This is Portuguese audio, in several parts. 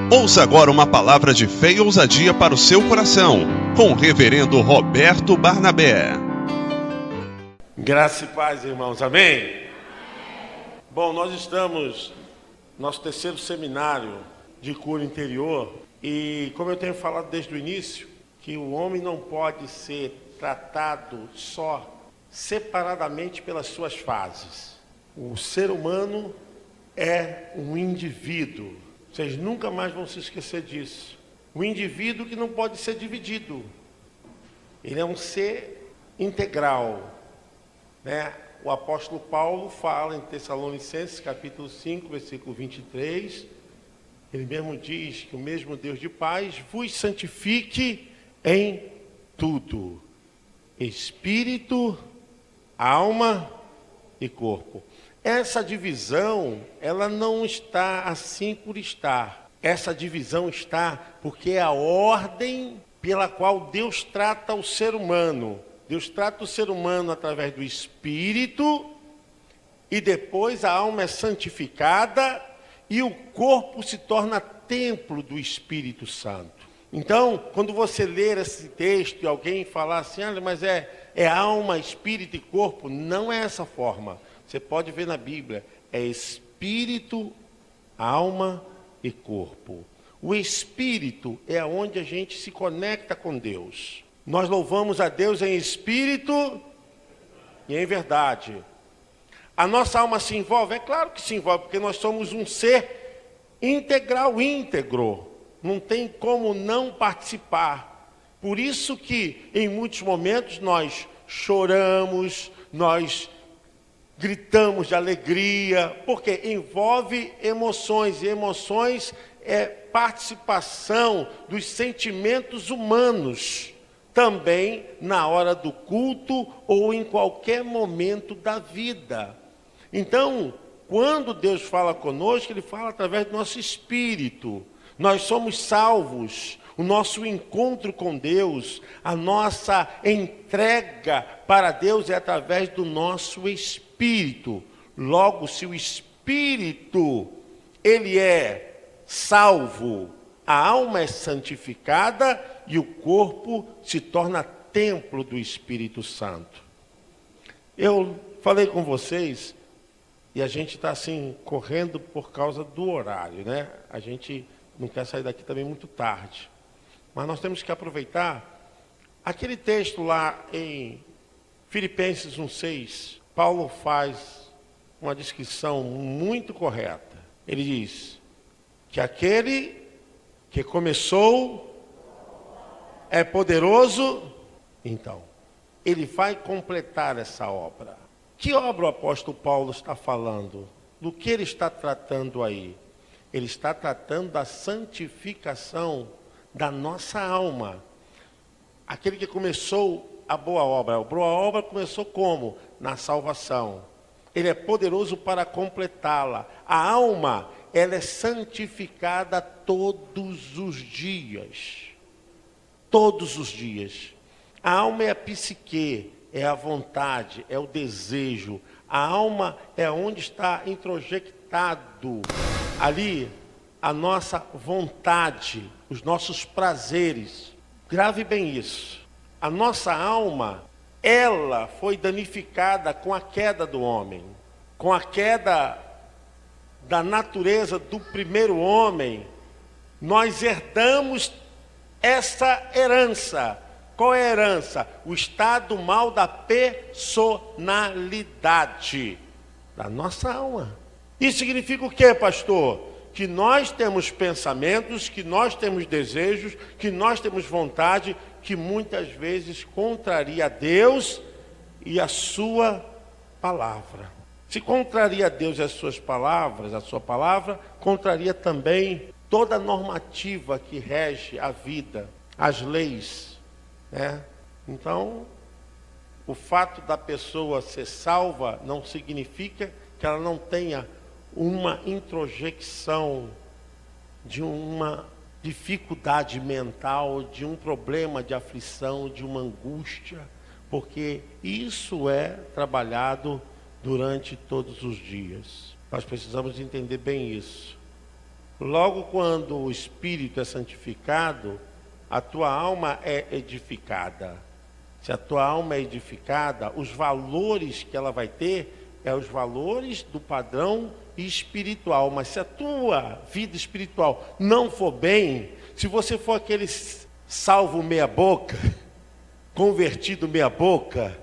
Ouça agora uma palavra de fé e ousadia para o seu coração, com o reverendo Roberto Barnabé. Graça e paz, irmãos, amém? Bom, nós estamos no nosso terceiro seminário de cura interior e, como eu tenho falado desde o início, que o homem não pode ser tratado só separadamente pelas suas fases. O ser humano é um indivíduo. Vocês nunca mais vão se esquecer disso. Um indivíduo que não pode ser dividido. Ele é um ser integral, né? O apóstolo Paulo fala em Tessalonicenses, capítulo 5, versículo 23. Ele mesmo diz que o mesmo Deus de paz vos santifique em tudo. Espírito, alma e corpo. Essa divisão, ela não está assim por estar. Essa divisão está porque é a ordem pela qual Deus trata o ser humano. Deus trata o ser humano através do Espírito, e depois a alma é santificada e o corpo se torna templo do Espírito Santo. Então, quando você ler esse texto e alguém falar assim, mas é alma, espírito e corpo, não é essa forma. Você pode ver na Bíblia, é espírito, alma e corpo. O espírito é onde a gente se conecta com Deus. Nós louvamos a Deus em espírito e em verdade. A nossa alma se envolve? É claro que se envolve, porque nós somos um ser integral, íntegro. Não tem como não participar. Por isso que em muitos momentos nós choramos, nós gritamos de alegria, porque envolve emoções, e emoções é participação dos sentimentos humanos, também na hora do culto ou em qualquer momento da vida. Então, quando Deus fala conosco, Ele fala através do nosso espírito. Nós somos salvos, o nosso encontro com Deus, a nossa entrega para Deus é através do nosso espírito. Logo, se o espírito, ele é salvo, a alma é santificada e o corpo se torna templo do Espírito Santo. Eu falei com vocês, e a gente está assim, correndo por causa do horário, né? A gente não quer sair daqui também muito tarde. Mas nós temos que aproveitar aquele texto lá em Filipenses 1,6. Paulo faz uma descrição muito correta. Ele diz que aquele que começou é poderoso, então, ele vai completar essa obra. Que obra o apóstolo Paulo está falando? Do que ele está tratando aí? Ele está tratando da santificação da nossa alma. Aquele que começou a boa obra. A boa obra começou como? Na salvação. Ele é poderoso para completá-la. A alma, ela é santificada todos os dias. Todos os dias. A alma é a psique, é a vontade, é o desejo. A alma é onde está introjectado ali a nossa vontade, os nossos prazeres. Grave bem isso. A nossa alma, ela foi danificada com a queda do homem, com a queda da natureza do primeiro homem. Nós herdamos essa herança. Qual é a herança? O estado mal da personalidade da nossa alma. Isso significa o quê, pastor? Que nós temos pensamentos, que nós temos desejos, que nós temos vontade, que muitas vezes contraria a Deus e a sua palavra. Se contraria a Deus e as suas palavras, a sua palavra, contraria também toda a normativa que rege a vida, as leis, né? Então, o fato da pessoa ser salva não significa que ela não tenha uma introjecção de uma dificuldade mental, de um problema de aflição, de uma angústia, porque isso é trabalhado durante todos os dias. Nós precisamos entender bem isso. Logo, quando o espírito é santificado, a tua alma é edificada. Se a tua alma é edificada, os valores que ela vai ter é os valores do padrão espiritual. Mas se a tua vida espiritual não for bem, se você for aquele salvo meia boca, convertido meia boca,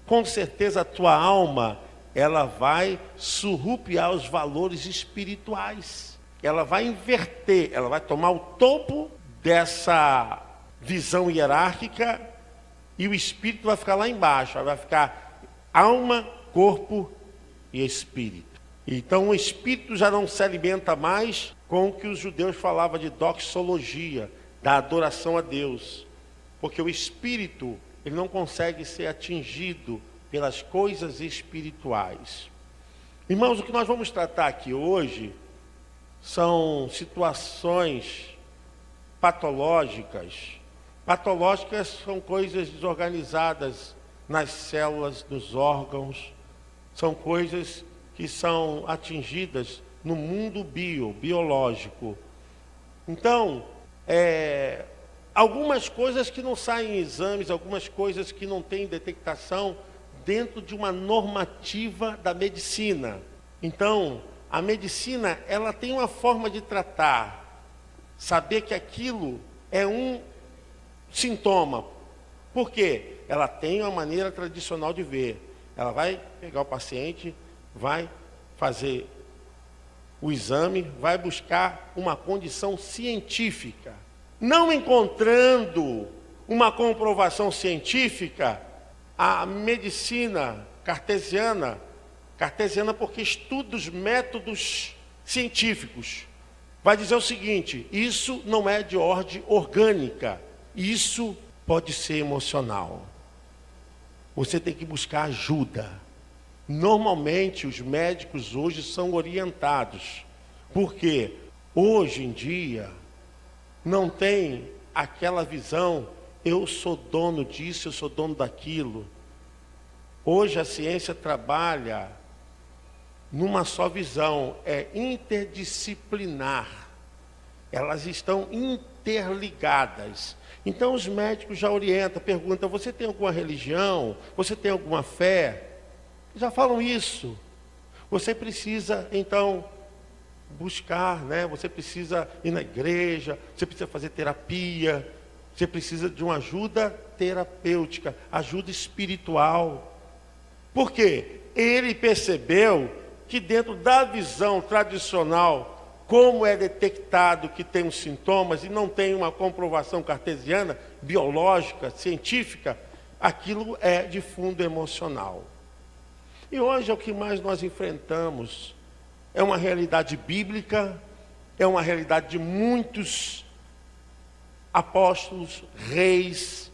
com certeza a tua alma, ela vai surrupiar os valores espirituais. Ela vai inverter, ela vai tomar o topo dessa visão hierárquica e o espírito vai ficar lá embaixo, vai ficar alma, corpo e espírito. Então o espírito já não se alimenta mais com o que os judeus falavam de doxologia, da adoração a Deus. Porque o espírito, ele não consegue ser atingido pelas coisas espirituais. Irmãos, o que nós vamos tratar aqui hoje são situações patológicas. Patológicas são coisas desorganizadas nas células dos órgãos, são coisas que são atingidas no mundo biológico. Então, algumas coisas que não saem em exames, algumas coisas que não têm detectação dentro de uma normativa da medicina. Então, a medicina, ela tem uma forma de tratar, saber que aquilo é um sintoma. Por quê? Ela tem uma maneira tradicional de ver. Ela vai pegar o paciente, vai fazer o exame, vai buscar uma condição científica. Não encontrando uma comprovação científica, a medicina cartesiana porque estuda os métodos científicos, vai dizer o seguinte: isso não é de ordem orgânica, isso pode ser emocional. Você tem que buscar ajuda. Normalmente os médicos hoje são orientados, porque hoje em dia não tem aquela visão, eu sou dono disso, eu sou dono daquilo. Hoje a ciência trabalha numa só visão, é interdisciplinar. Elas estão interligadas. Então os médicos já orientam, perguntam: você tem alguma religião? Você tem alguma fé? Já falam isso. Você precisa, então, buscar, né? Você precisa ir na igreja, você precisa fazer terapia, você precisa de uma ajuda terapêutica, ajuda espiritual. Por quê? Ele percebeu que dentro da visão tradicional, como é detectado que tem os sintomas e não tem uma comprovação cartesiana, biológica, científica, aquilo é de fundo emocional. E hoje é o que mais nós enfrentamos. É uma realidade bíblica, é uma realidade de muitos apóstolos, reis.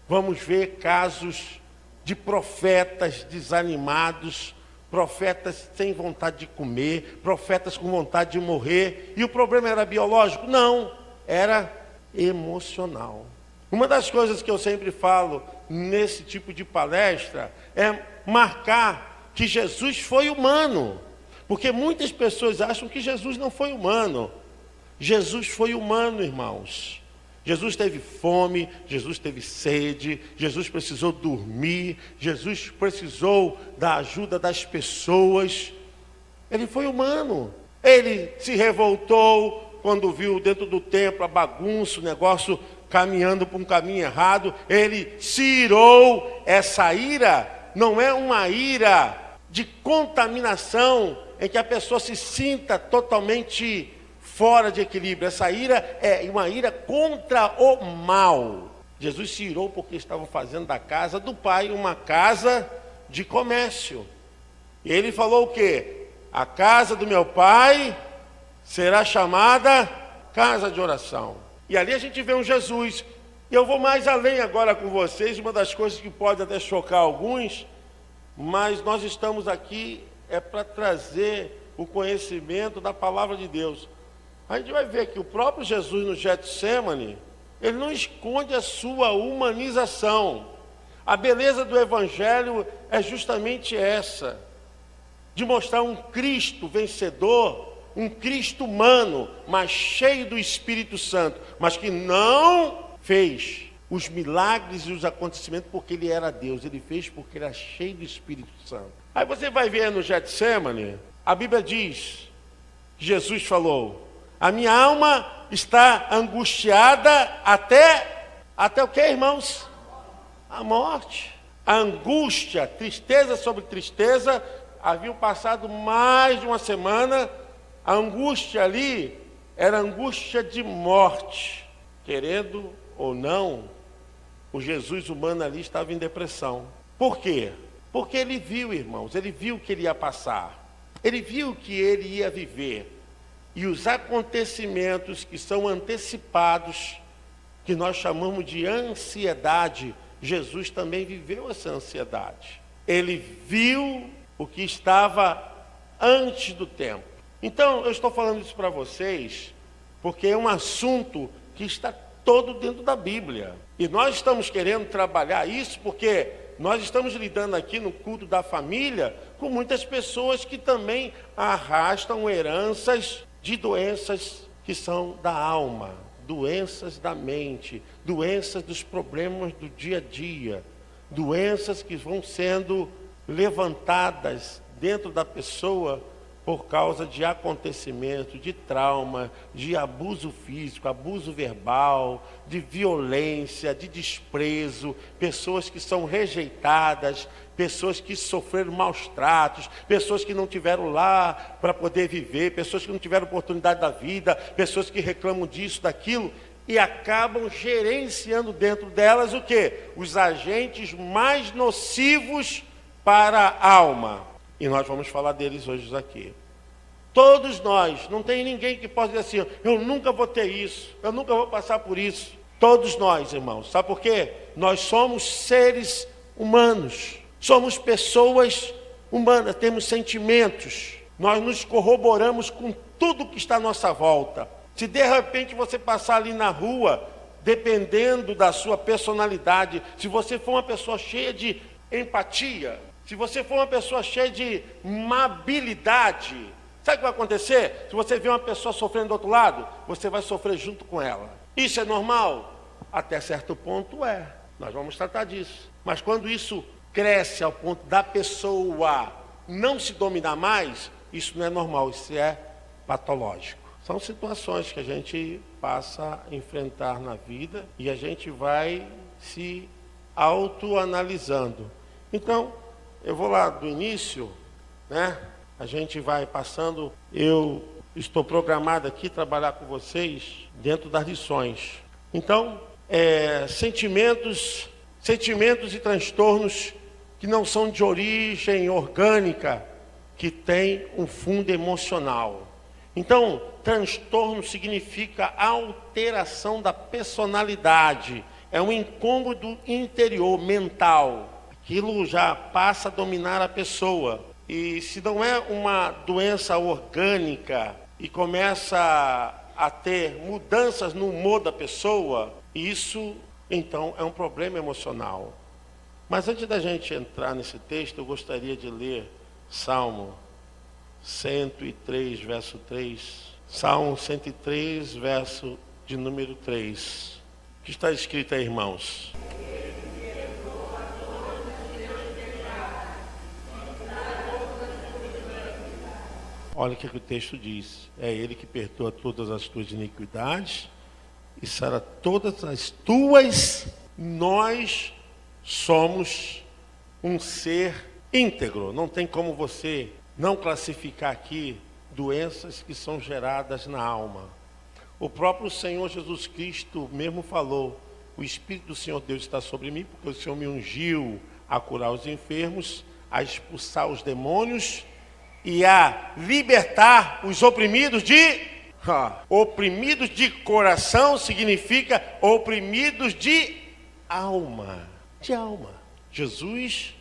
Vamos ver casos de profetas desanimados, profetas sem vontade de comer, profetas com vontade de morrer. E o problema era biológico? Não, era emocional. Uma das coisas que eu sempre falo nesse tipo de palestra é marcar que Jesus foi humano. Porque muitas pessoas acham que Jesus não foi humano. Jesus foi humano, irmãos. Jesus teve fome, Jesus teve sede, Jesus precisou dormir, Jesus precisou da ajuda das pessoas. Ele foi humano. Ele se revoltou quando viu dentro do templo a bagunça, o negócio caminhando por um caminho errado. Ele se irou. Essa ira não é uma ira de contaminação, em que a pessoa se sinta totalmente fora de equilíbrio. Essa ira é uma ira contra o mal. Jesus se irou porque estava fazendo da casa do Pai uma casa de comércio. E ele falou o quê? A casa do meu Pai será chamada casa de oração. E ali a gente vê um Jesus. E eu vou mais além agora com vocês, uma das coisas que pode até chocar alguns, mas nós estamos aqui para trazer o conhecimento da palavra de Deus. A gente vai ver que o próprio Jesus no Getsêmani, ele não esconde a sua humanização. A beleza do Evangelho é justamente essa, de mostrar um Cristo vencedor um Cristo humano, mas cheio do Espírito Santo, mas que não fez os milagres e os acontecimentos porque ele era Deus, ele fez porque era cheio do Espírito Santo. Aí você vai ver no Getsemane, a Bíblia diz, Jesus falou, a minha alma está angustiada até o que, irmãos? A morte. A angústia, tristeza sobre tristeza, haviam passado mais de uma semana, a angústia ali era angústia de morte, querendo ou não, o Jesus humano ali estava em depressão. Por quê? Porque ele viu, irmãos, ele viu que ele ia passar, ele viu que ele ia viver, e os acontecimentos que são antecipados, que nós chamamos de ansiedade, Jesus também viveu essa ansiedade. Ele viu o que estava antes do tempo. Então, eu estou falando isso para vocês, porque é um assunto que está todo dentro da Bíblia. E nós estamos querendo trabalhar isso porque nós estamos lidando aqui no culto da família com muitas pessoas que também arrastam heranças de doenças que são da alma, doenças da mente, doenças dos problemas do dia a dia, doenças que vão sendo levantadas dentro da pessoa por causa de acontecimento, de trauma, de abuso físico, abuso verbal, de violência, de desprezo, pessoas que são rejeitadas, pessoas que sofreram maus tratos, pessoas que não tiveram lá para poder viver, pessoas que não tiveram oportunidade da vida, pessoas que reclamam disso, daquilo, e acabam gerenciando dentro delas o quê? Os agentes mais nocivos para a alma. E nós vamos falar deles hoje aqui. Todos nós, não tem ninguém que possa dizer assim, eu nunca vou ter isso, eu nunca vou passar por isso. Todos nós, irmãos, sabe por quê? Nós somos seres humanos, somos pessoas humanas, temos sentimentos, nós nos corroboramos com tudo que está à nossa volta. Se de repente você passar ali na rua, dependendo da sua personalidade, se você for uma pessoa cheia de empatia, se você for uma pessoa cheia de amabilidade, sabe o que vai acontecer? Se você vê uma pessoa sofrendo do outro lado, você vai sofrer junto com ela. Isso é normal? Até certo ponto é. Nós vamos tratar disso. Mas quando isso cresce ao ponto da pessoa não se dominar mais, isso não é normal, isso é patológico. São situações que a gente passa a enfrentar na vida e a gente vai se autoanalisando. Então, eu vou lá do início, né? A gente vai passando. Eu estou programado aqui trabalhar com vocês dentro das lições. Então, sentimentos e transtornos que não são de origem orgânica, que tem um fundo emocional. Então, transtorno significa alteração da personalidade. É um incômodo interior, mental. Aquilo já passa a dominar a pessoa. E se não é uma doença orgânica e começa a ter mudanças no humor da pessoa, isso então é um problema emocional. Mas antes da gente entrar nesse texto, eu gostaria de ler Salmo 103, verso 3. Salmo 103, verso de número 3. O que está escrito aí, irmãos? Olha o que o texto diz. É Ele que perdoa todas as tuas iniquidades e sara todas as tuas. Nós somos um ser íntegro. Não tem como você não classificar aqui doenças que são geradas na alma. O próprio Senhor Jesus Cristo mesmo falou, o Espírito do Senhor Deus está sobre mim, porque o Senhor me ungiu a curar os enfermos, a expulsar os demônios e a libertar os oprimidos oprimidos de coração significa oprimidos de alma. De alma. Jesus,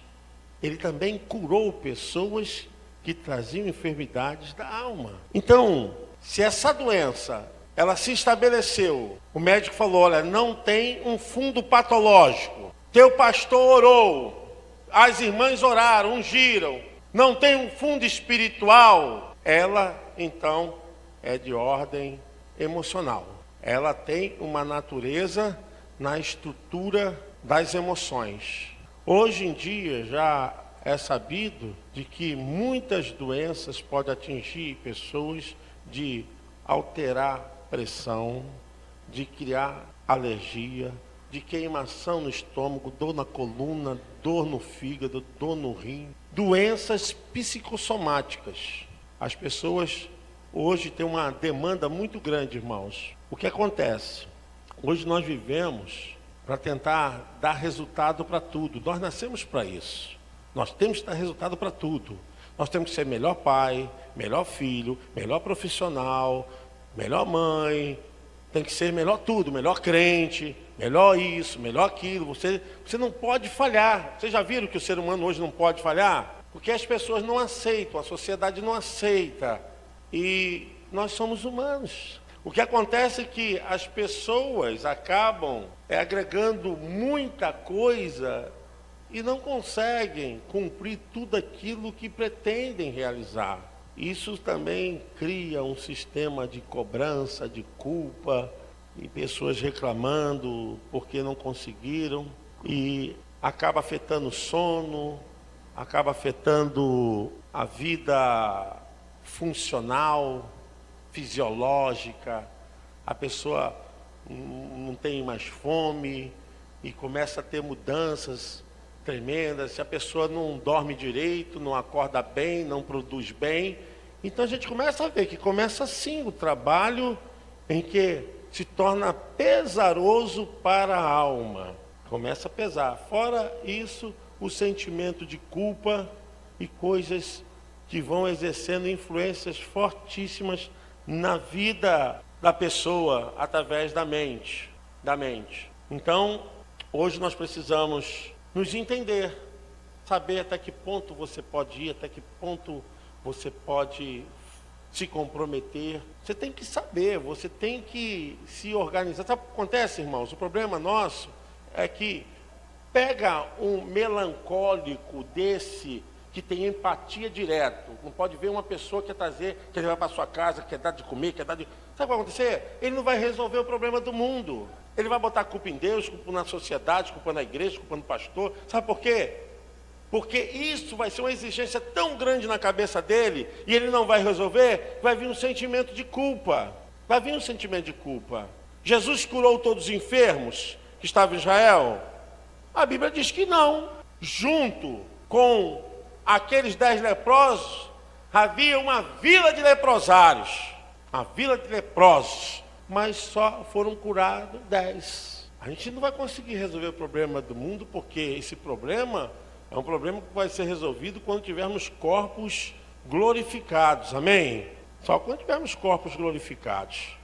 ele também curou pessoas que traziam enfermidades da alma. Então, se essa doença, ela se estabeleceu, o médico falou, olha, não tem um fundo patológico. Teu pastor orou, as irmãs oraram, ungiram, não tem um fundo espiritual, ela, então, é de ordem emocional. Ela tem uma natureza na estrutura das emoções. Hoje em dia já é sabido de que muitas doenças podem atingir pessoas, de alterar pressão, de criar alergia, de queimação no estômago, dor na coluna, dor no fígado, dor no rim. Doenças psicossomáticas. As pessoas hoje têm uma demanda muito grande, irmãos. O que acontece? Hoje nós vivemos para tentar dar resultado para tudo. Nós nascemos para isso. Nós temos que dar resultado para tudo. Nós temos que ser melhor pai, melhor filho, melhor profissional, melhor mãe. Tem que ser melhor tudo, melhor crente, melhor isso, melhor aquilo. Você não pode falhar. Vocês já viram que o ser humano hoje não pode falhar? Porque as pessoas não aceitam, a sociedade não aceita. E nós somos humanos. O que acontece é que as pessoas acabam agregando muita coisa e não conseguem cumprir tudo aquilo que pretendem realizar. Isso também cria um sistema de cobrança, de culpa, e pessoas reclamando porque não conseguiram, e acaba afetando o sono, acaba afetando a vida funcional, fisiológica. A pessoa não tem mais fome e começa a ter mudanças tremendas. Se a pessoa não dorme direito, não acorda bem, não produz bem, então a gente começa a ver que começa assim o trabalho em que se torna pesaroso para a alma. Começa a pesar. Fora isso, o sentimento de culpa e coisas que vão exercendo influências fortíssimas na vida da pessoa através da mente. Então, hoje nós precisamos nos entender, saber até que ponto você pode ir, até que ponto você pode se comprometer. Você tem que saber, você tem que se organizar. Sabe o que acontece, irmãos? O problema nosso é que pega um melancólico desse, que tem empatia direto. Não pode ver uma pessoa que quer trazer, quer levar para sua casa, quer dar de comer, quer dar de... Sabe o que vai acontecer? Ele não vai resolver o problema do mundo. Ele vai botar culpa em Deus, culpa na sociedade, culpa na igreja, culpa no pastor. Sabe por quê? Porque isso vai ser uma exigência tão grande na cabeça dele, e ele não vai resolver, vai vir um sentimento de culpa. Vai vir um sentimento de culpa. Jesus curou todos os enfermos que estavam em Israel? A Bíblia diz que não. Junto com aqueles 10 leprosos, havia uma vila de leprosários. Uma vila de leprosos. Mas só foram curados 10. A gente não vai conseguir resolver o problema do mundo, porque esse problema é um problema que vai ser resolvido quando tivermos corpos glorificados. Amém? Só quando tivermos corpos glorificados.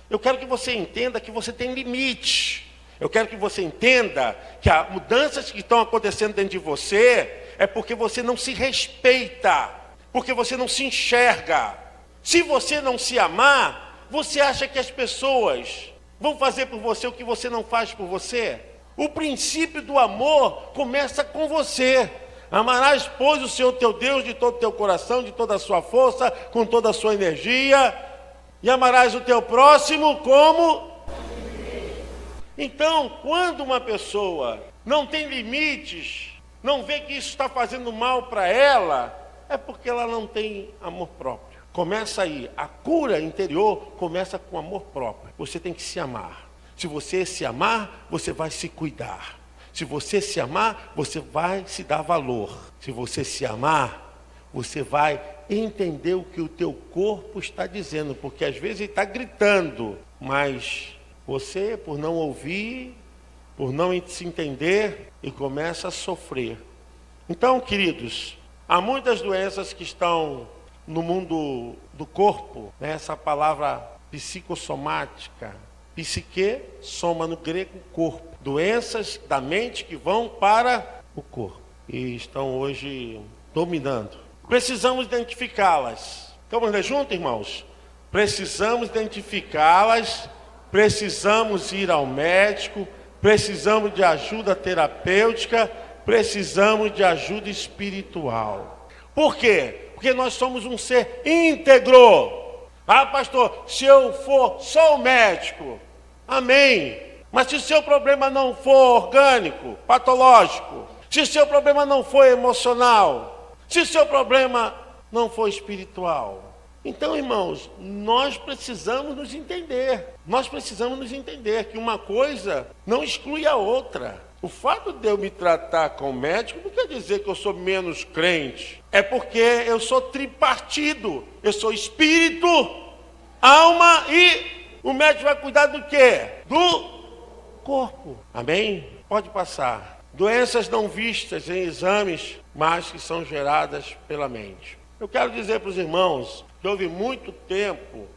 Eu quero que você entenda que você tem limite. Eu quero que você entenda que as mudanças que estão acontecendo dentro de você é porque você não se respeita, porque você não se enxerga. Se você não se amar, você acha que as pessoas vão fazer por você o que você não faz por você? O princípio do amor começa com você. Amarás, pois, o Senhor teu Deus de todo o teu coração, de toda a sua força, com toda a sua energia, e amarás o teu próximo como... Então, quando uma pessoa não tem limites, não vê que isso está fazendo mal para ela, é porque ela não tem amor próprio. Começa aí, a cura interior começa com amor próprio. Você tem que se amar. Se você se amar, você vai se cuidar. Se você se amar, você vai se dar valor. Se você se amar, você vai entender o que o teu corpo está dizendo, porque às vezes ele está gritando, mas você, por não ouvir, por não se entender, e começa a sofrer. Então, queridos, há muitas doenças que estão no mundo do corpo, né? Essa palavra psicossomática, psique, soma no grego corpo. Doenças da mente que vão para o corpo e estão hoje dominando. Precisamos identificá-las. Vamos ler junto, irmãos? Precisamos identificá-las, precisamos ir ao médico, precisamos de ajuda terapêutica, precisamos de ajuda espiritual. Por quê? Porque nós somos um ser íntegro. Ah, pastor, se eu for só o médico, amém. Mas se o seu problema não for orgânico, patológico, se o seu problema não for emocional, se o seu problema não for espiritual, então, irmãos, nós precisamos nos entender. Nós precisamos nos entender que uma coisa não exclui a outra. O fato de eu me tratar com o médico não quer dizer que eu sou menos crente. É porque eu sou tripartido. Eu sou espírito, alma e o médico vai cuidar do quê? Do corpo. Amém? Pode passar. Doenças não vistas em exames, mas que são geradas pela mente. Eu quero dizer para os irmãos que houve muito tempo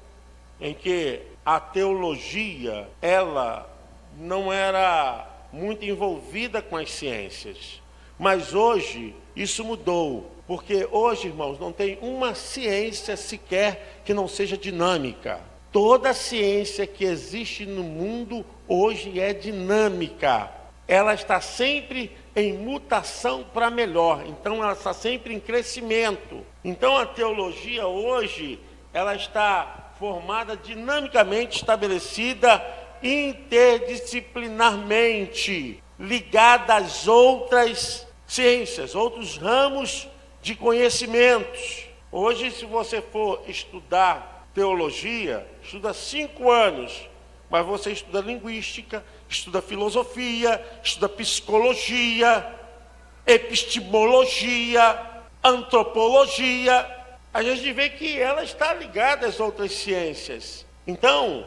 em que a teologia, ela não era muito envolvida com as ciências. Mas hoje isso mudou, porque hoje, irmãos, não tem uma ciência sequer que não seja dinâmica. Toda ciência que existe no mundo hoje é dinâmica. Ela está sempre em mutação para melhor, então ela está sempre em crescimento. Então a teologia hoje, ela está formada dinamicamente estabelecida, interdisciplinarmente, ligada às outras ciências, outros ramos de conhecimentos. Hoje, se você for estudar teologia, estuda 5 anos, mas você estuda linguística, estuda filosofia, estuda psicologia, epistemologia, antropologia. A gente vê que ela está ligada às outras ciências. Então,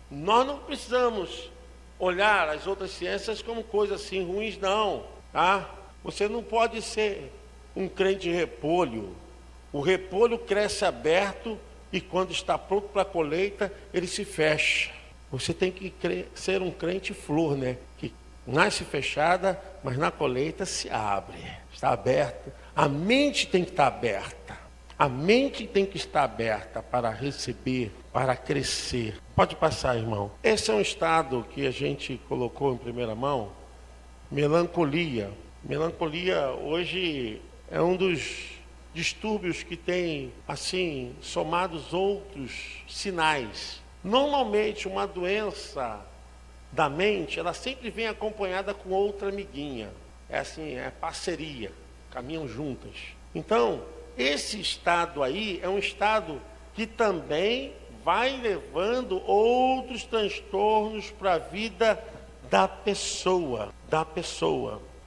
nós não precisamos olhar as outras ciências como coisas assim ruins, não. Tá? Você não pode ser um crente repolho. O repolho cresce aberto e quando está pronto para a colheita, ele se fecha. Você tem que ser um crente flor, né? Que nasce fechada, mas na colheita se abre. Está aberta. A mente tem que estar aberta. A mente tem que estar aberta para receber, para crescer. Pode passar, irmão. Esse é um estado que a gente colocou em primeira mão. Melancolia. Melancolia hoje é um dos distúrbios que tem, assim, somados outros sinais. Normalmente, uma doença da mente, ela sempre vem acompanhada com outra amiguinha. É assim, é parceria, caminham juntas. Então, esse estado aí é um estado que também vai levando outros transtornos para a vida da pessoa.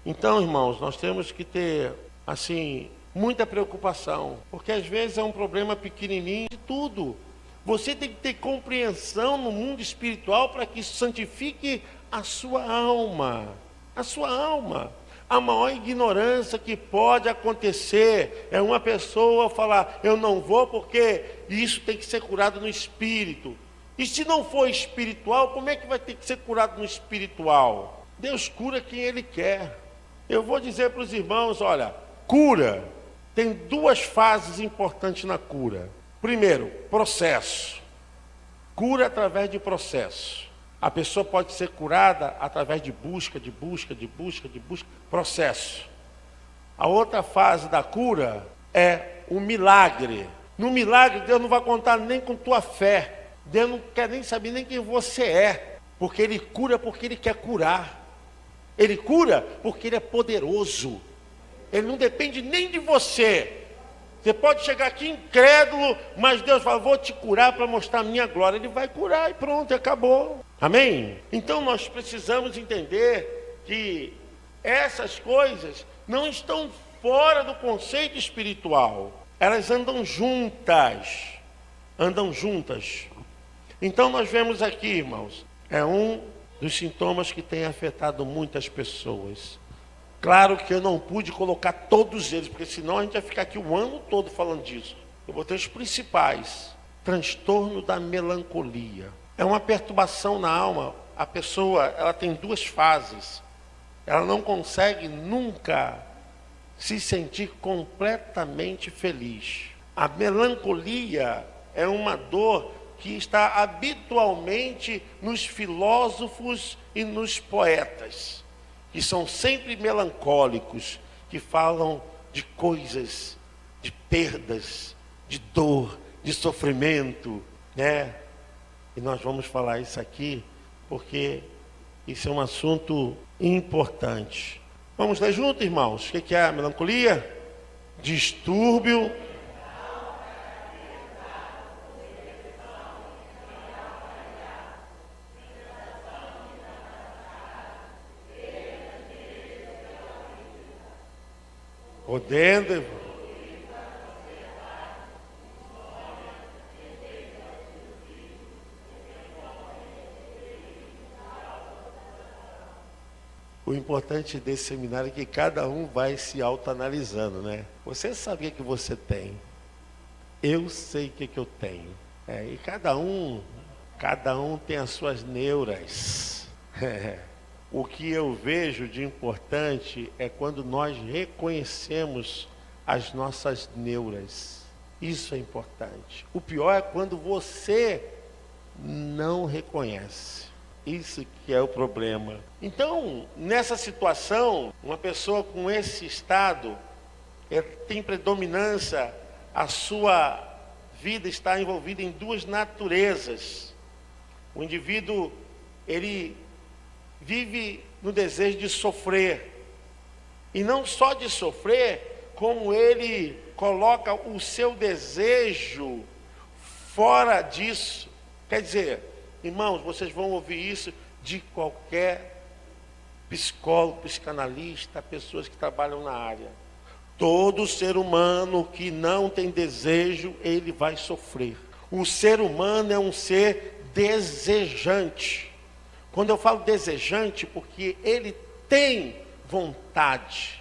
Então, irmãos, nós temos que ter, assim, muita preocupação, porque às vezes é um problema pequenininho de tudo. Você tem que ter compreensão no mundo espiritual para que isso santifique a sua alma. A sua alma. A maior ignorância que pode acontecer é uma pessoa falar, eu não vou porque isso tem que ser curado no espírito. E se não for espiritual, como é que vai ter que ser curado no espiritual? Deus cura quem Ele quer. Eu vou dizer para os irmãos, olha, cura. Tem 2 fases importantes na cura. Primeiro, processo. Cura através de processo. A pessoa pode ser curada através de busca, processo. A outra fase da cura é o milagre. No milagre, Deus não vai contar nem com tua fé. Deus não quer nem saber nem quem você é. Porque Ele cura porque Ele quer curar. Ele cura porque Ele é poderoso. Ele não depende nem de você. Você pode chegar aqui incrédulo, mas Deus fala, vou te curar para mostrar a minha glória. Ele vai curar e pronto, acabou. Amém? Então nós precisamos entender que essas coisas não estão fora do conceito espiritual. Elas andam juntas. Então nós vemos aqui, irmãos, é um dos sintomas que tem afetado muitas pessoas. Claro que eu não pude colocar todos eles, porque senão a gente vai ficar aqui o ano todo falando disso. Eu botei os principais. Transtorno da melancolia. É uma perturbação na alma. A pessoa, ela tem 2 fases. Ela não consegue nunca se sentir completamente feliz. A melancolia é uma dor que está habitualmente nos filósofos e nos poetas, que são sempre melancólicos, que falam de coisas, de perdas, de dor, de sofrimento. né? E nós vamos falar isso aqui porque isso é um assunto importante. Vamos ler junto, irmãos? O que é a melancolia? Distúrbio. Podendo. O importante desse seminário é que cada um vai se autoanalisando, né? Você sabe o que você tem. Eu sei o que eu tenho. E cada um tem as suas neuras. O que eu vejo de importante é quando nós reconhecemos as nossas neuras. Isso é importante. O pior é quando você não reconhece. Isso que é o problema. Então, nessa situação, uma pessoa com esse estado, tem predominância, a sua vida está envolvida em duas naturezas. O indivíduo, ele vive no desejo de sofrer. E não só de sofrer, como ele coloca o seu desejo fora disso. Quer dizer, irmãos, vocês vão ouvir isso de qualquer psicólogo, psicanalista, pessoas que trabalham na área. Todo ser humano que não tem desejo, ele vai sofrer. O ser humano é um ser desejante. Quando eu falo desejante, porque ele tem vontade.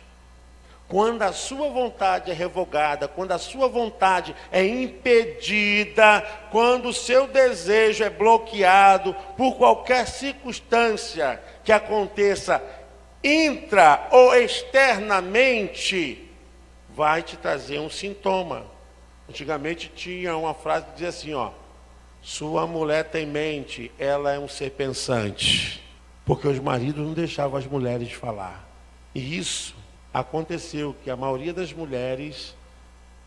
Quando a sua vontade é revogada, quando a sua vontade é impedida, quando o seu desejo é bloqueado por qualquer circunstância que aconteça intra ou externamente, vai te trazer um sintoma. Antigamente tinha uma frase que dizia assim, sua mulher tem mente, ela é um ser pensante. Porque os maridos não deixavam as mulheres falar. E isso aconteceu que a maioria das mulheres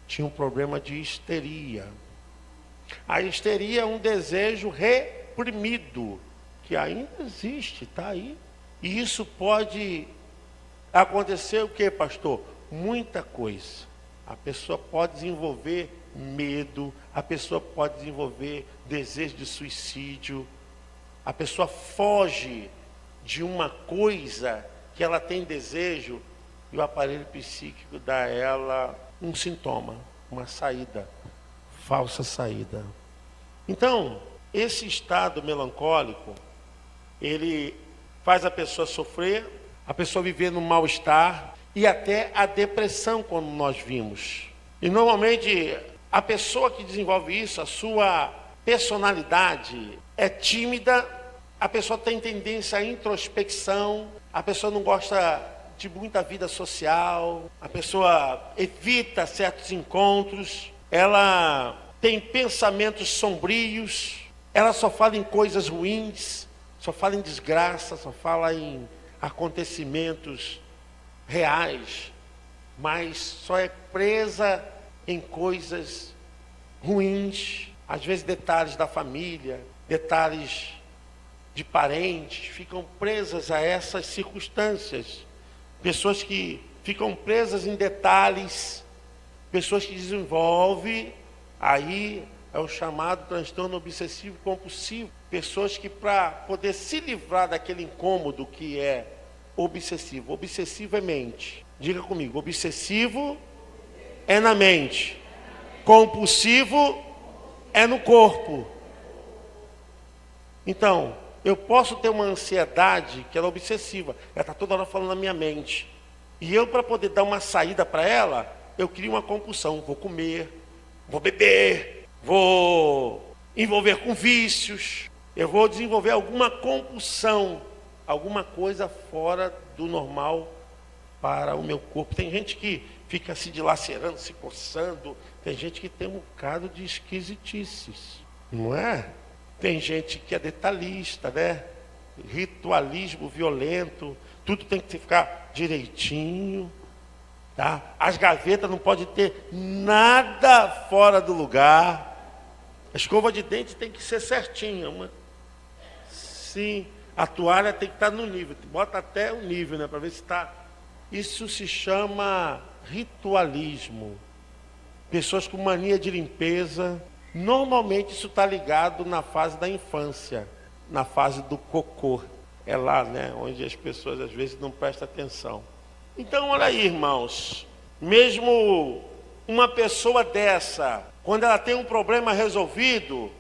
tinha um problema de histeria. A histeria é um desejo reprimido, que ainda existe, está aí. E isso pode acontecer o que, pastor? Muita coisa. A pessoa pode desenvolver medo, a pessoa pode desenvolver desejo de suicídio, a pessoa foge de uma coisa que ela tem desejo, e o aparelho psíquico dá a ela um sintoma, uma saída, falsa saída. Então, esse estado melancólico, ele faz a pessoa sofrer, a pessoa viver no mal-estar e até a depressão, como nós vimos. E normalmente, a pessoa que desenvolve isso, a sua personalidade é tímida, a pessoa tem tendência à introspecção, a pessoa não gosta de muita vida social, a pessoa evita certos encontros, ela tem pensamentos sombrios, ela só fala em coisas ruins, só fala em desgraça, só fala em acontecimentos reais, mas só é presa em coisas ruins, às vezes detalhes da família, detalhes de parentes, ficam presas a essas circunstâncias. Pessoas que ficam presas em detalhes, pessoas que desenvolvem, aí é o chamado transtorno obsessivo compulsivo. Pessoas que, para poder se livrar daquele incômodo que é obsessivo. Obsessivo é mente. Diga comigo, obsessivo é na mente. Compulsivo é no corpo. Então, eu posso ter uma ansiedade que ela é obsessiva. Ela está toda hora falando na minha mente. E eu, para poder dar uma saída para ela, eu crio uma compulsão. Vou comer, vou beber, vou envolver com vícios. Eu vou desenvolver alguma compulsão, alguma coisa fora do normal para o meu corpo. Tem gente que fica se dilacerando, se coçando. Tem gente que tem um bocado de esquisitices, não é? Tem gente que é detalhista, né? Ritualismo violento, tudo tem que ficar direitinho, tá? As gavetas não podem ter nada fora do lugar. A escova de dente tem que ser certinha. Sim, a toalha tem que estar no nível. Bota até o nível, né? Para ver se está. Isso se chama ritualismo. Pessoas com mania de limpeza. Normalmente isso está ligado na fase da infância, na fase do cocô. É lá, né? Onde as pessoas às vezes não prestam atenção. Então, olha aí, irmãos. Mesmo uma pessoa dessa, quando ela tem um problema resolvido,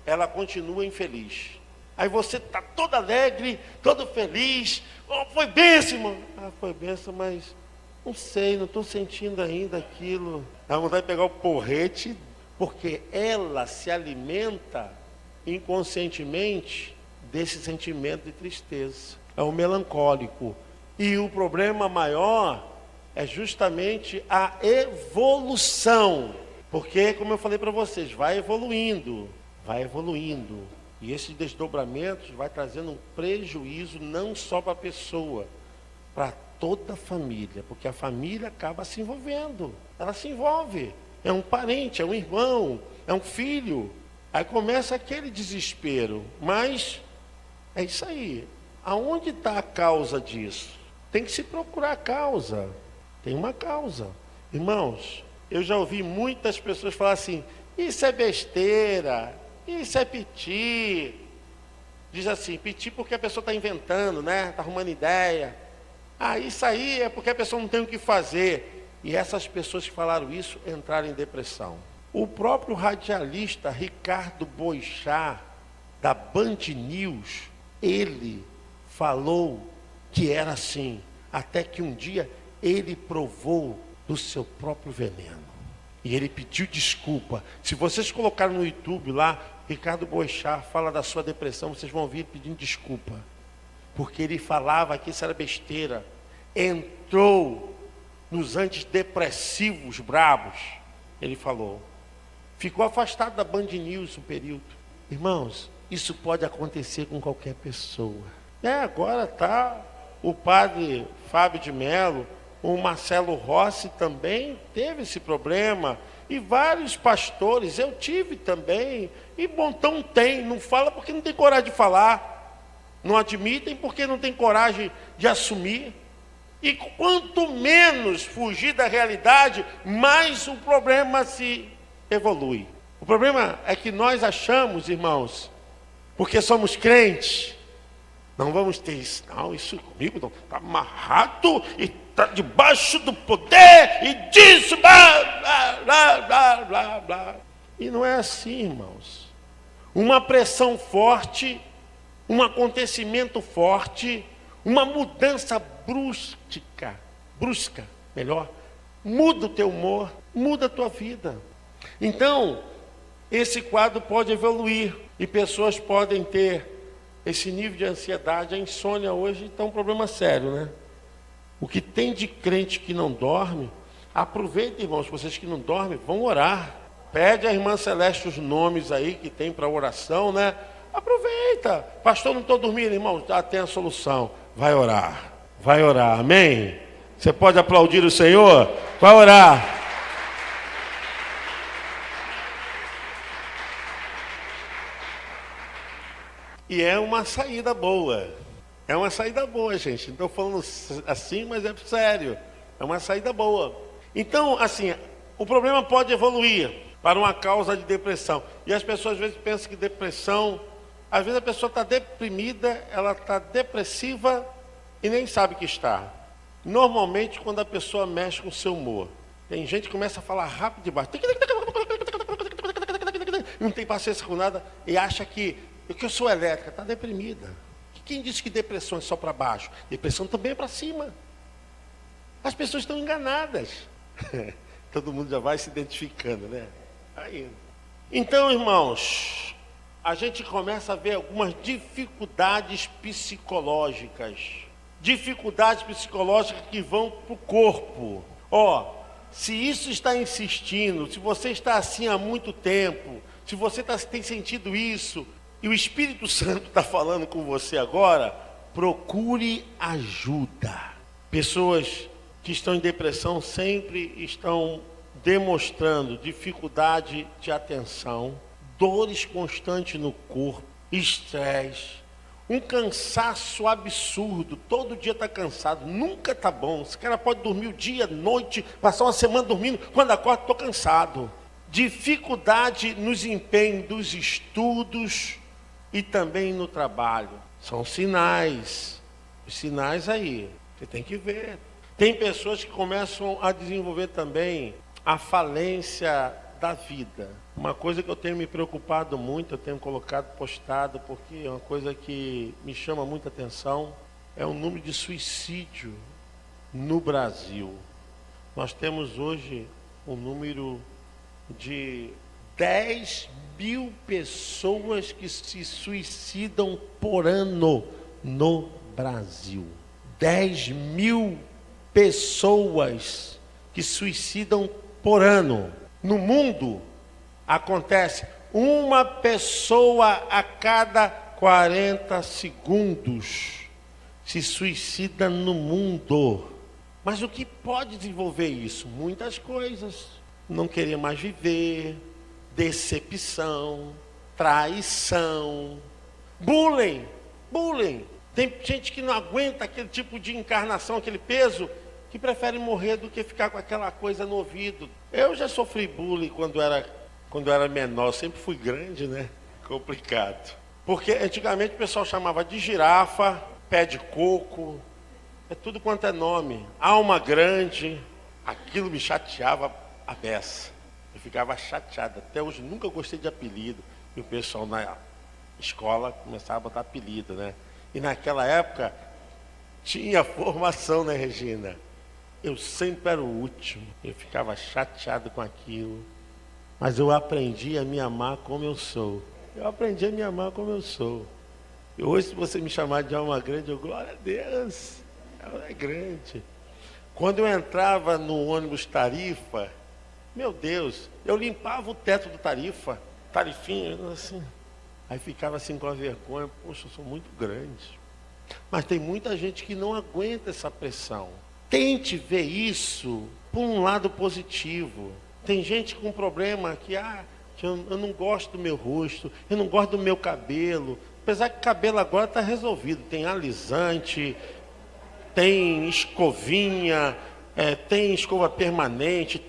ela continua infeliz. Aí você está todo alegre, todo feliz. Oh, foi bênção, irmão. Ah, foi bênção, mas não sei, não estou sentindo ainda aquilo. Dá vontade de pegar o porrete, porque ela se alimenta inconscientemente desse sentimento de tristeza. É o melancólico. E o problema maior é justamente a evolução. Porque, como eu falei para vocês, vai evoluindo. E esses desdobramentos vai trazendo um prejuízo não só para a pessoa, para toda a família. Porque a família acaba se envolvendo. Ela se envolve. É um parente, é um irmão, é um filho. Aí começa aquele desespero. Mas é isso aí. Aonde está a causa disso? Tem que se procurar a causa. Tem uma causa. Irmãos, eu já ouvi muitas pessoas falar assim, isso é besteira, isso é piti. Diz assim, piti porque a pessoa está inventando, né? Está arrumando ideia. Ah, isso aí é porque a pessoa não tem o que fazer. E essas pessoas que falaram isso entraram em depressão. O próprio radialista Ricardo Boixá, da Band News, ele falou que era assim, até que um dia ele provou do seu próprio veneno. E ele pediu desculpa. Se vocês colocarem no YouTube lá, Ricardo Boixá fala da sua depressão, vocês vão ouvir pedindo desculpa. Porque ele falava que isso era besteira. Entrou nos antidepressivos brabos. Ele falou. Ficou afastado da Band News um período. Irmãos, isso pode acontecer com qualquer pessoa. Agora está o padre Fábio de Mello, o Marcelo Rossi também teve esse problema. E vários pastores, eu tive também. E montão tem, não fala porque não tem coragem de falar. Não admitem porque não tem coragem de assumir. E quanto menos fugir da realidade, mais o problema se evolui. O problema é que nós achamos, irmãos, porque somos crentes, não vamos ter isso. Não, isso comigo não está amarrado e está debaixo do poder e disso, blá, blá, blá, blá, blá, blá. E não é assim, irmãos. Uma pressão forte, um acontecimento forte, uma mudança brusca, muda o teu humor, muda a tua vida. Então, esse quadro pode evoluir e pessoas podem ter esse nível de ansiedade. A insônia hoje está um problema sério, né? O que tem de crente que não dorme, aproveita, irmãos, vocês que não dormem, vão orar. Pede à irmã Celeste os nomes aí que tem para oração, né? Aproveita. Pastor, não estou dormindo, irmão, já tem a solução. Vai orar, amém? Você pode aplaudir o Senhor? Vai orar. E é uma saída boa. É uma saída boa, gente. Não estou falando assim, mas é sério. É uma saída boa. Então, assim, o problema pode evoluir para uma causa de depressão. E as pessoas às vezes pensam que depressão... Às vezes a pessoa está deprimida, ela está depressiva e nem sabe que está. Normalmente, quando a pessoa mexe com o seu humor. Tem gente que começa a falar rápido demais. Não tem paciência com nada e acha que eu sou elétrica, está deprimida. Quem disse que depressão é só para baixo? Depressão também é para cima. As pessoas estão enganadas. Todo mundo já vai se identificando, né? Aí. Então, irmãos, a gente começa a ver algumas dificuldades psicológicas. Dificuldades psicológicas que vão para o corpo. Se isso está insistindo, se você está assim há muito tempo, se você tem sentido isso, e o Espírito Santo está falando com você agora, procure ajuda. Pessoas que estão em depressão sempre estão demonstrando dificuldade de atenção, dores constantes no corpo, estresse, um cansaço absurdo. Todo dia está cansado, nunca está bom. Esse cara pode dormir o dia, a noite, passar uma semana dormindo, quando acorda estou cansado. Dificuldade nos empenhos dos estudos e também no trabalho. São sinais, os sinais aí, você tem que ver. Tem pessoas que começam a desenvolver também a falência da vida. Uma coisa que eu tenho me preocupado muito, eu tenho colocado, postado, porque é uma coisa que me chama muita atenção, é o número de suicídio no Brasil. Nós temos hoje um número de 10 mil pessoas que se suicidam por ano no Brasil. 10 mil pessoas que suicidam por ano. No mundo, acontece uma pessoa a cada 40 segundos se suicida no mundo. Mas o que pode desenvolver isso? Muitas coisas. Não querer mais viver, decepção, traição, bullying. Tem gente que não aguenta aquele tipo de encarnação, aquele peso, que prefere morrer do que ficar com aquela coisa no ouvido. Eu já sofri bullying quando era menor, sempre fui grande, né? Complicado. Porque antigamente o pessoal chamava de girafa, pé de coco, é tudo quanto é nome. Alma grande, aquilo me chateava a beça. Eu ficava chateado. Até hoje nunca gostei de apelido. E o pessoal na escola começava a botar apelido, né? E naquela época tinha formação, né, Regina? Eu sempre era o último. Eu ficava chateado com aquilo. Mas eu aprendi a me amar como eu sou. E hoje, se você me chamar de alma grande, eu glória a Deus. Ela é grande. Quando eu entrava no ônibus Tarifa, meu Deus, eu limpava o teto do tarifinho, assim. Aí ficava assim com a vergonha, poxa, eu sou muito grande. Mas tem muita gente que não aguenta essa pressão. Tente ver isso por um lado positivo. Tem gente com problema que, eu não gosto do meu rosto, eu não gosto do meu cabelo. Apesar que o cabelo agora está resolvido. Tem alisante, tem escovinha, tem escova permanente,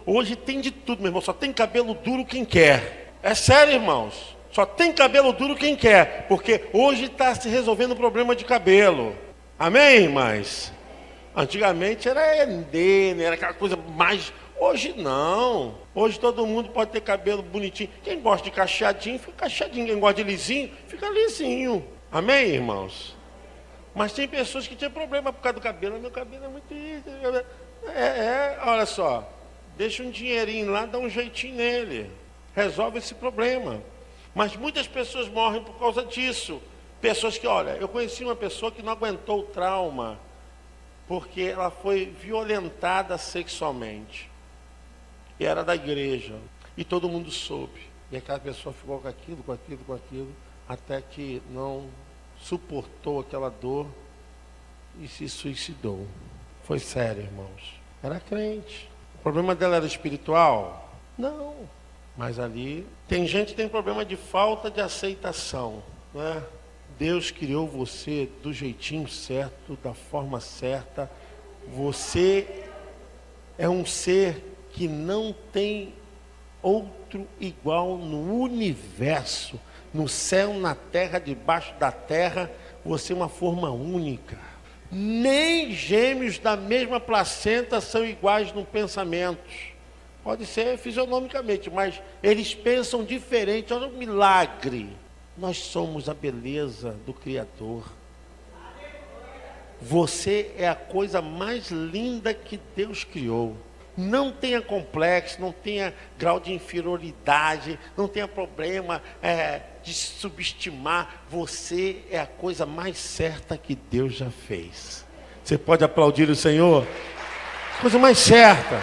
hoje tem de tudo, meu irmão. Só tem cabelo duro quem quer. É sério, irmãos. Só tem cabelo duro quem quer, porque hoje está se resolvendo o problema de cabelo. Amém, irmãs? Antigamente era endene, era aquela coisa mais... Hoje não. Hoje todo mundo pode ter cabelo bonitinho. Quem gosta de cacheadinho, fica cacheadinho. Quem gosta de lisinho, fica lisinho. Amém, irmãos? Mas tem pessoas que têm problema por causa do cabelo. Meu cabelo é muito isso. Olha só. Deixa um dinheirinho lá, dá um jeitinho nele. Resolve esse problema. Mas muitas pessoas morrem por causa disso. Pessoas que, olha, eu conheci uma pessoa que não aguentou o trauma porque ela foi violentada sexualmente. E era da igreja. E todo mundo soube. E aquela pessoa ficou com aquilo, até que não suportou aquela dor e se suicidou. Foi sério, irmãos. Era crente. O problema dela era espiritual? Não. Mas ali, tem gente que tem problema de falta de aceitação, né? Deus criou você do jeitinho certo, da forma certa. Você é um ser que não tem outro igual no universo. No céu, na terra, debaixo da terra, você é uma forma única. Nem gêmeos da mesma placenta são iguais no pensamento. Pode ser fisionomicamente, mas eles pensam diferente. Olha o milagre. Nós somos a beleza do Criador. Você é a coisa mais linda que Deus criou. Não tenha complexo, não tenha grau de inferioridade, não tenha problema de subestimar. Você é a coisa mais certa que Deus já fez. Você pode aplaudir o Senhor? Coisa mais certa.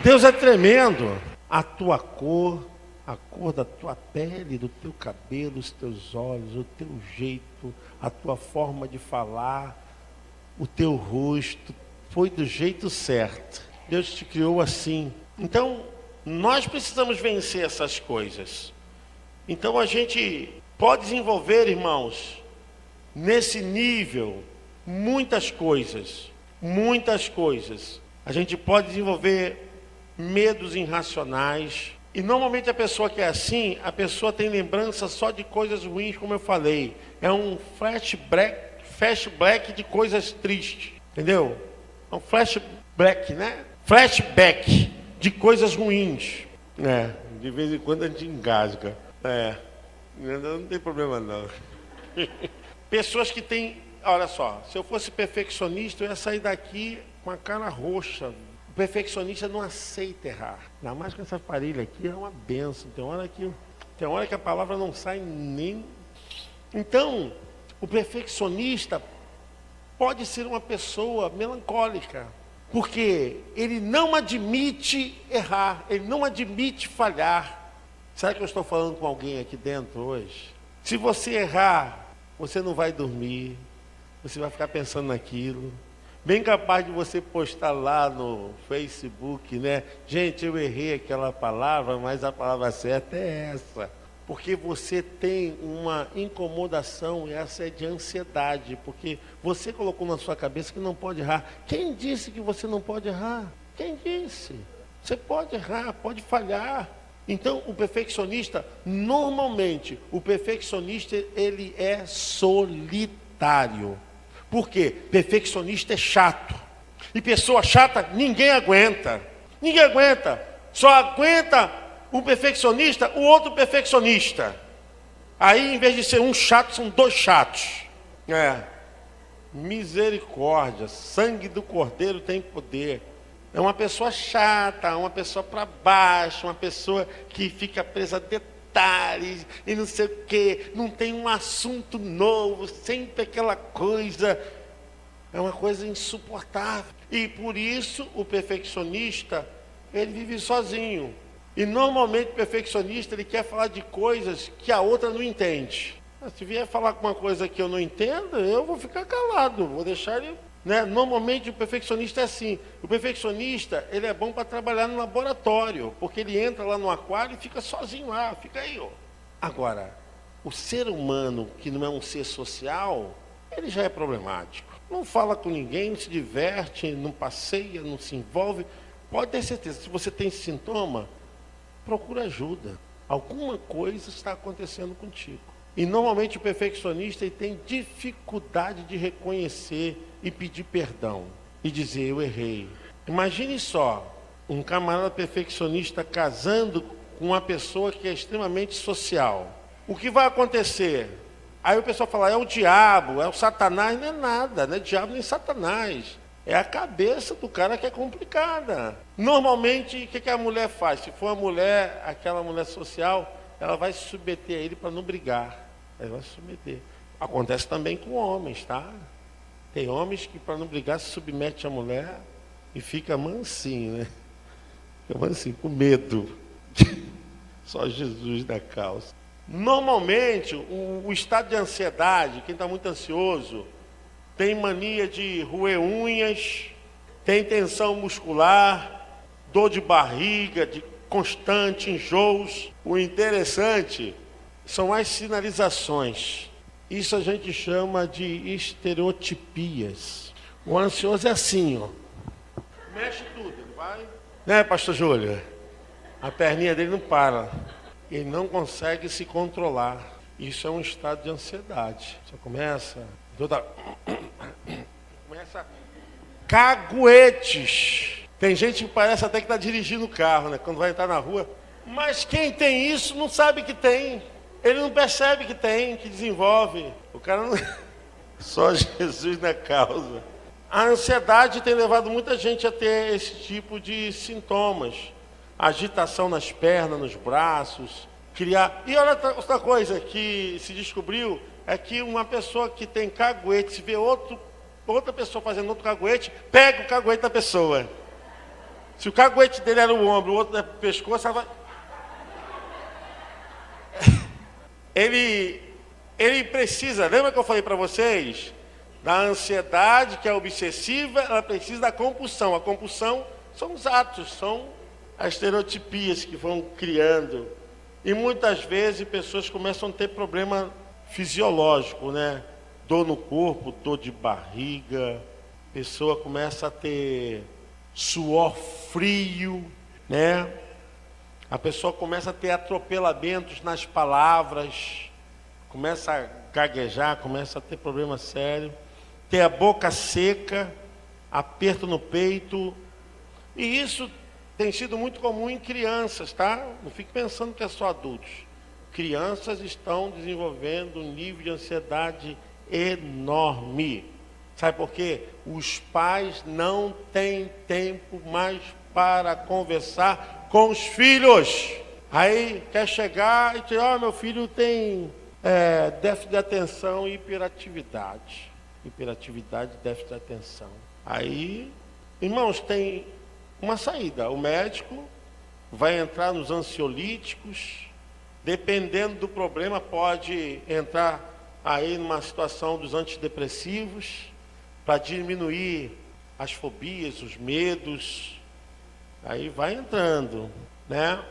Deus é tremendo. A tua cor, a cor da tua pele, do teu cabelo, os teus olhos, o teu jeito, a tua forma de falar, o teu rosto, foi do jeito certo. Deus te criou assim. Então, Nós precisamos vencer essas coisas. Então a gente pode desenvolver, irmãos, nesse nível, muitas coisas. A gente pode desenvolver medos irracionais. E normalmente a pessoa que é assim, a pessoa tem lembrança só de coisas ruins, como eu falei. É um flashback de coisas tristes, entendeu? É um flashback, né? Flashback de coisas ruins. De vez em quando a gente engasga. Não tem problema não. Pessoas que têm... Olha só, se eu fosse perfeccionista, eu ia sair daqui com a cara roxa. O perfeccionista não aceita errar. Ainda mais com essa aparelho aqui, é uma benção. Tem hora que a palavra não sai nem... Então, o perfeccionista pode ser uma pessoa melancólica, porque ele não admite errar, ele não admite falhar. Será que eu estou falando com alguém aqui dentro hoje? Se você errar, você não vai dormir, você vai ficar pensando naquilo. Bem capaz de você postar lá no Facebook, né? Gente, eu errei aquela palavra, mas a palavra certa é essa. Porque você tem uma incomodação, e essa é de ansiedade, porque você colocou na sua cabeça que não pode errar. Quem disse que você não pode errar? Quem disse? Você pode errar, pode falhar. Então, o perfeccionista, normalmente, ele é solitário. Por quê? Perfeccionista é chato. E pessoa chata, ninguém aguenta. Ninguém aguenta. Só aguenta o perfeccionista, o outro perfeccionista. Aí, em vez de ser um chato, são dois chatos. Misericórdia, sangue do Cordeiro tem poder. É uma pessoa chata, uma pessoa para baixo, uma pessoa que fica presa a detalhes e não sei o quê, não tem um assunto novo, sempre aquela coisa. É uma coisa insuportável. E por isso o perfeccionista, ele vive sozinho. E normalmente o perfeccionista, ele quer falar de coisas que a outra não entende. Se vier falar com uma coisa que eu não entendo, eu vou ficar calado, vou deixar ele... Normalmente o perfeccionista é assim. O perfeccionista, ele é bom para trabalhar no laboratório, porque ele entra lá no aquário e fica sozinho lá, fica aí, ó. Agora, o ser humano que não é um ser social, ele já é problemático. Não fala com ninguém, não se diverte, não passeia, não se envolve. Pode ter certeza, se você tem sintoma, procura ajuda. Alguma coisa está acontecendo contigo. E normalmente o perfeccionista, ele tem dificuldade de reconhecer e pedir perdão. E dizer, eu errei. Imagine só, um camarada perfeccionista casando com uma pessoa que é extremamente social. O que vai acontecer? Aí o pessoal fala, é o diabo, é o Satanás. Não é nada, não é diabo nem Satanás. É a cabeça do cara que é complicada. Normalmente, o que a mulher faz? Se for uma mulher, aquela mulher social, ela vai se submeter a ele para não brigar. Ela vai se submeter. Acontece também com homens, tá? Tem homens que, para não brigar, se submete à mulher e fica mansinho, né? Fica mansinho, com medo. Só Jesus da causa. Normalmente, o estado de ansiedade, quem está muito ansioso, tem mania de roer unhas, tem tensão muscular, dor de barriga, de constante, enjoos. O interessante são as sinalizações. Isso a gente chama de estereotipias. O ansioso é assim, ó. Mexe tudo, ele vai... Né, pastor Júlio? A perninha dele não para. Ele não consegue se controlar. Isso é um estado de ansiedade. Você começa... Começa... Caguetes. Tem gente que parece até que está dirigindo o carro, né? Quando vai entrar na rua. Mas quem tem isso não sabe que tem. Ele não percebe que tem, que desenvolve. O cara não... Só Jesus na causa. A ansiedade tem levado muita gente a ter esse tipo de sintomas. Agitação nas pernas, nos braços. Criar... E olha outra coisa que se descobriu, é que uma pessoa que tem caguete, se vê outra pessoa fazendo outro caguete, pega o caguete da pessoa. Se o caguete dele era o ombro, o outro era o pescoço, ela vai... Ele precisa, lembra que eu falei para vocês? Da ansiedade, que é obsessiva, ela precisa da compulsão. A compulsão são os atos, são as estereotipias que vão criando. E muitas vezes pessoas começam a ter problema fisiológico, né? Dor no corpo, dor de barriga, pessoa começa a ter suor frio, né? A pessoa começa a ter atropelamentos nas palavras, começa a gaguejar, começa a ter problema sério, ter a boca seca, aperto no peito. E isso tem sido muito comum em crianças, tá? Não fique pensando que é só adultos. Crianças estão desenvolvendo um nível de ansiedade enorme. Sabe por quê? Os pais não têm tempo mais para conversar com os filhos. Aí quer chegar e dizer, meu filho tem déficit de atenção e hiperatividade. Hiperatividade e déficit de atenção. Aí, irmãos, tem uma saída. O médico vai entrar nos ansiolíticos. Dependendo do problema, pode entrar aí numa situação dos antidepressivos, para diminuir as fobias, os medos. Aí vai entrando, né?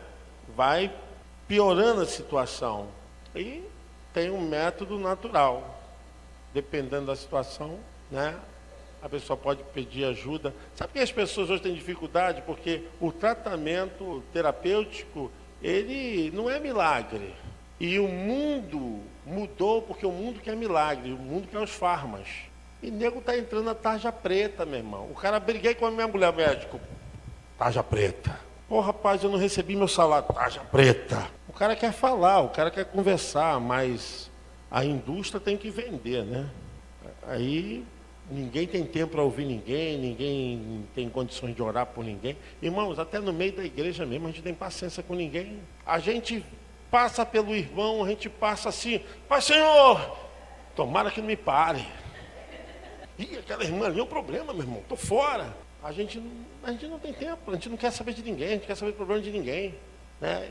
Vai piorando a situação. E tem um método natural. Dependendo da situação, né? A pessoa pode pedir ajuda. Sabe que as pessoas hoje têm dificuldade? Porque o tratamento terapêutico, ele não é milagre. E o mundo mudou porque o mundo quer milagre, o mundo quer os farmas. E nego está entrando na tarja preta, meu irmão. O cara, briguei com a minha mulher, médico. Tarja preta. Pô, rapaz, eu não recebi meu salário. Tarja preta. O cara quer falar, o cara quer conversar, mas a indústria tem que vender, né? Aí ninguém tem tempo para ouvir ninguém, ninguém tem condições de orar por ninguém. Irmãos, até no meio da igreja mesmo, a gente tem paciência com ninguém. A gente passa pelo irmão, a gente passa assim, Pai Senhor, tomara que não me pare. Ih, aquela irmã ali é um problema, meu irmão, estou fora. A gente não tem tempo, a gente não quer saber de ninguém, a gente quer saber do problema de ninguém. Né?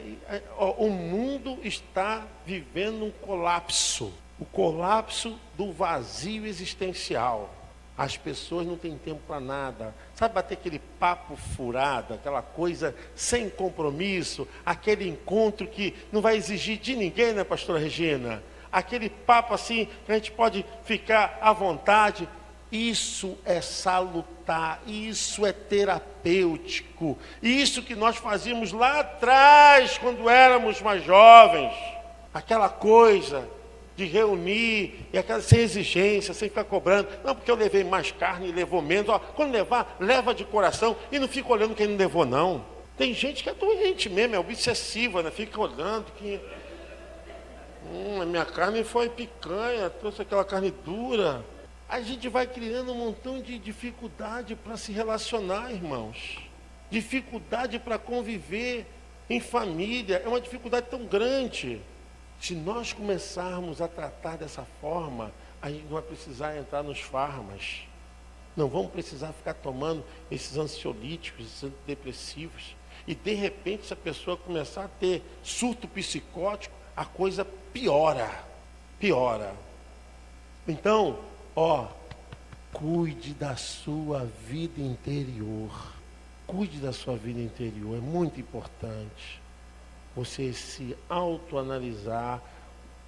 O mundo está vivendo um colapso, o colapso do vazio existencial. As pessoas não têm tempo para nada. Sabe, bater aquele papo furado, aquela coisa sem compromisso, aquele encontro que não vai exigir de ninguém, né, pastora Regina? Aquele papo assim, que a gente pode ficar à vontade. Isso é salutar, isso é terapêutico. Isso que nós fazíamos lá atrás, quando éramos mais jovens. Aquela coisa de reunir, e aquela sem exigência, sem ficar cobrando. Não, porque eu levei mais carne e levou menos. Ó, quando levar, leva de coração e não fica olhando quem não levou, não. Tem gente que é doente mesmo, é obsessiva, né? Fica olhando que... a minha carne foi picanha, trouxe aquela carne dura. A gente vai criando um montão de dificuldade para se relacionar, irmãos. Dificuldade para conviver em família. É uma dificuldade tão grande. Se nós começarmos a tratar dessa forma, a gente não vai precisar entrar nos farmas. Não vamos precisar ficar tomando esses ansiolíticos, esses antidepressivos. E de repente, se a pessoa começar a ter surto psicótico, a coisa piora. Piora. Então, cuide da sua vida interior. Cuide da sua vida interior. É muito importante você se autoanalisar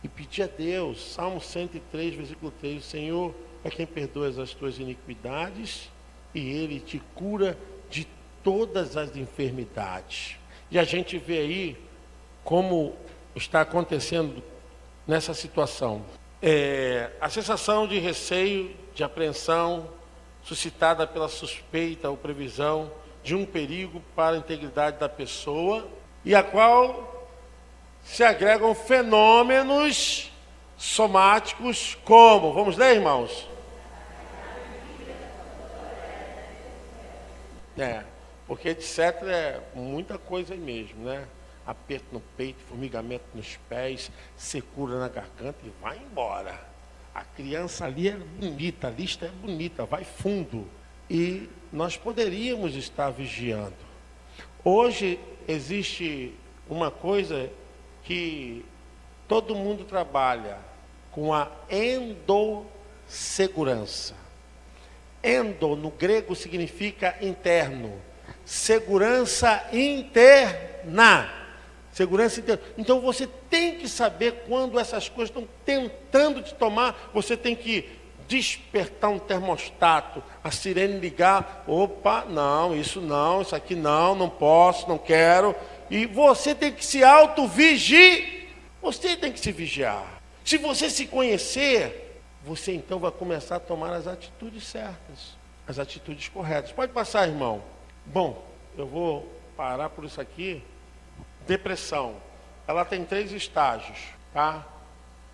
e pedir a Deus. Salmo 103, versículo 3. O Senhor é quem perdoa as tuas iniquidades e Ele te cura de todas as enfermidades. E a gente vê aí como está acontecendo nessa situação. A sensação de receio, de apreensão, suscitada pela suspeita ou previsão de um perigo para a integridade da pessoa, e a qual se agregam fenômenos somáticos como, vamos ler, irmãos? Porque etc. é muita coisa aí mesmo, né? Aperto no peito, formigamento nos pés, secura na garganta e vai embora. A criança ali é bonita, a lista é bonita, vai fundo. E nós poderíamos estar vigiando. Hoje existe uma coisa que todo mundo trabalha com a endossegurança. Endo, no grego, significa interno. segurança interna. Segurança interna. Então você tem que saber quando essas coisas estão tentando te tomar, você tem que despertar um termostato, a sirene ligar, opa, não, isso aqui não posso, não quero. E você tem que se auto-vigiar. Você tem que se vigiar. Se você se conhecer, você então vai começar a tomar as atitudes certas, as atitudes corretas. Pode passar, irmão. Bom, eu vou parar por isso aqui. Depressão. Ela tem 3 estágios, tá?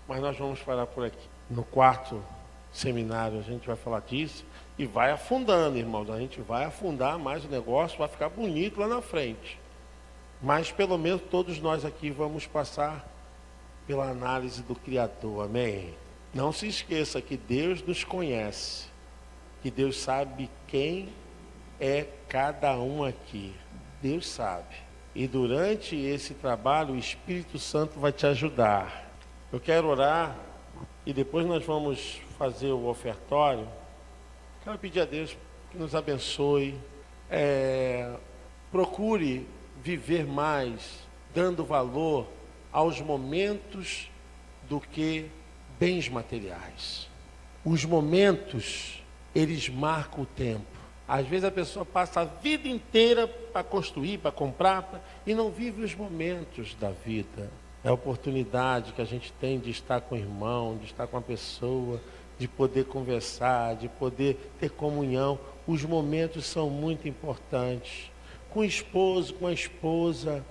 Mas nós vamos parar por aqui. No 4º seminário a gente vai falar disso e vai afundando, irmãos. A gente vai afundar mais o negócio, vai ficar bonito lá na frente. Mas pelo menos todos nós aqui vamos passar pela análise do Criador, amém? Não se esqueça que Deus nos conhece, que Deus sabe quem é cada um aqui. Deus sabe. E durante esse trabalho o Espírito Santo vai te ajudar. Eu quero orar e depois nós vamos fazer o ofertório. Quero pedir a Deus que nos abençoe. Procure viver mais, dando valor aos momentos do que bens materiais. Os momentos, eles marcam o tempo. Às vezes a pessoa passa a vida inteira para construir, para comprar, e não vive os momentos da vida. É a oportunidade que a gente tem de estar com o irmão, de estar com a pessoa, de poder conversar, de poder ter comunhão. Os momentos são muito importantes. Com o esposo, com a esposa,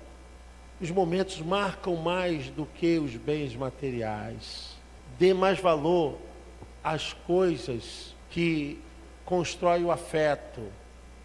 os momentos marcam mais do que os bens materiais. Dê mais valor às coisas que constroem o afeto.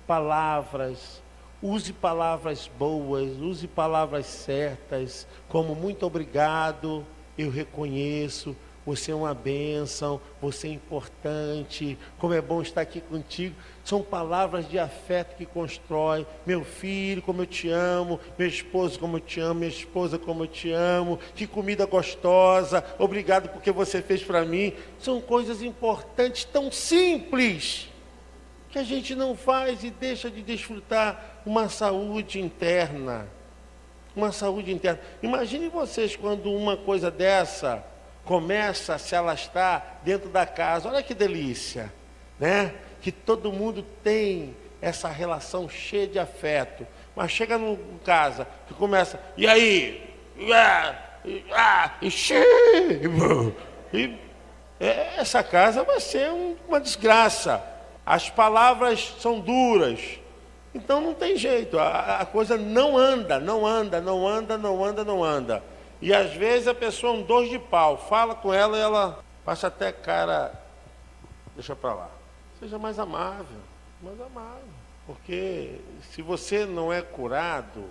Palavras, use palavras boas, use palavras certas, como muito obrigado, eu reconheço, você é uma bênção, você é importante, como é bom estar aqui contigo. São palavras de afeto que constrói. Meu filho, como eu te amo, meu esposo, como eu te amo, minha esposa, como eu te amo, que comida gostosa, obrigado porque você fez para mim. São coisas importantes, tão simples, que a gente não faz e deixa de desfrutar uma saúde interna. Uma saúde interna. Imaginem vocês quando uma coisa dessa começa a se alastrar dentro da casa. Olha que delícia, né? Que todo mundo tem essa relação cheia de afeto. Mas chega no casa, que começa, e aí? Essa casa vai ser uma desgraça. As palavras são duras. Então não tem jeito. A coisa não anda. E às vezes a pessoa é um dois de pau, fala com ela e ela passa até cara, deixa para lá. Seja mais amável, porque se você não é curado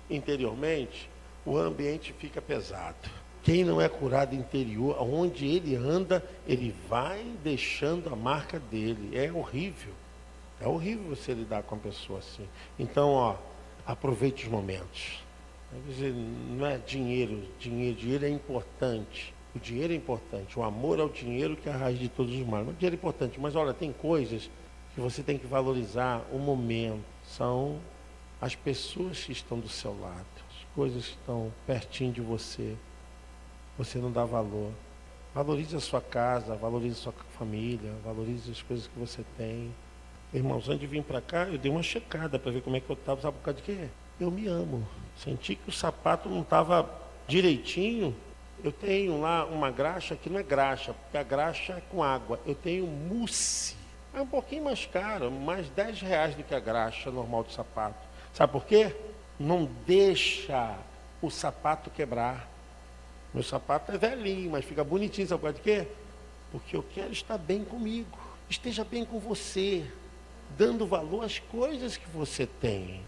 interiormente, o ambiente fica pesado. Quem não é curado interior, onde ele anda, ele vai deixando a marca dele. É horrível você lidar com uma pessoa assim. Então, aproveite os momentos. Não é dinheiro é importante. O dinheiro é importante. O amor ao dinheiro que é a raiz de todos os males. O dinheiro é importante, mas olha, tem coisas que você tem que valorizar o momento. São as pessoas que estão do seu lado, as coisas que estão pertinho de você. Você não dá valor. Valorize a sua casa, valorize a sua família, valorize as coisas que você tem. Irmãos, antes de vir para cá, eu dei uma checada para ver como é que eu estava. Sabe por causa de quê? Eu me amo. Senti que o sapato não estava direitinho. Eu tenho lá uma graxa que não é graxa, porque a graxa é com água. Eu tenho mousse. É um pouquinho mais caro, mais R$10 do que a graxa normal do sapato. Sabe por quê? Não deixa o sapato quebrar. Meu sapato é velhinho, mas fica bonitinho. Sabe por causa de quê? Porque eu quero estar bem comigo. Esteja bem com você, dando valor às coisas que você tem.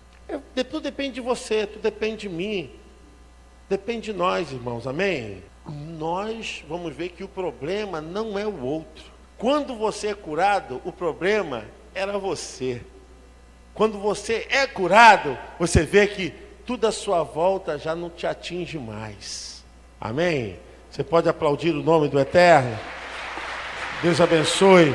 Tudo depende de você, tudo depende de mim. Depende de nós, irmãos, amém? Nós vamos ver que o problema não é o outro. Quando você é curado, o problema era você. Quando você é curado, você vê que tudo à sua volta já não te atinge mais. Amém? Você pode aplaudir o nome do Eterno? Deus abençoe.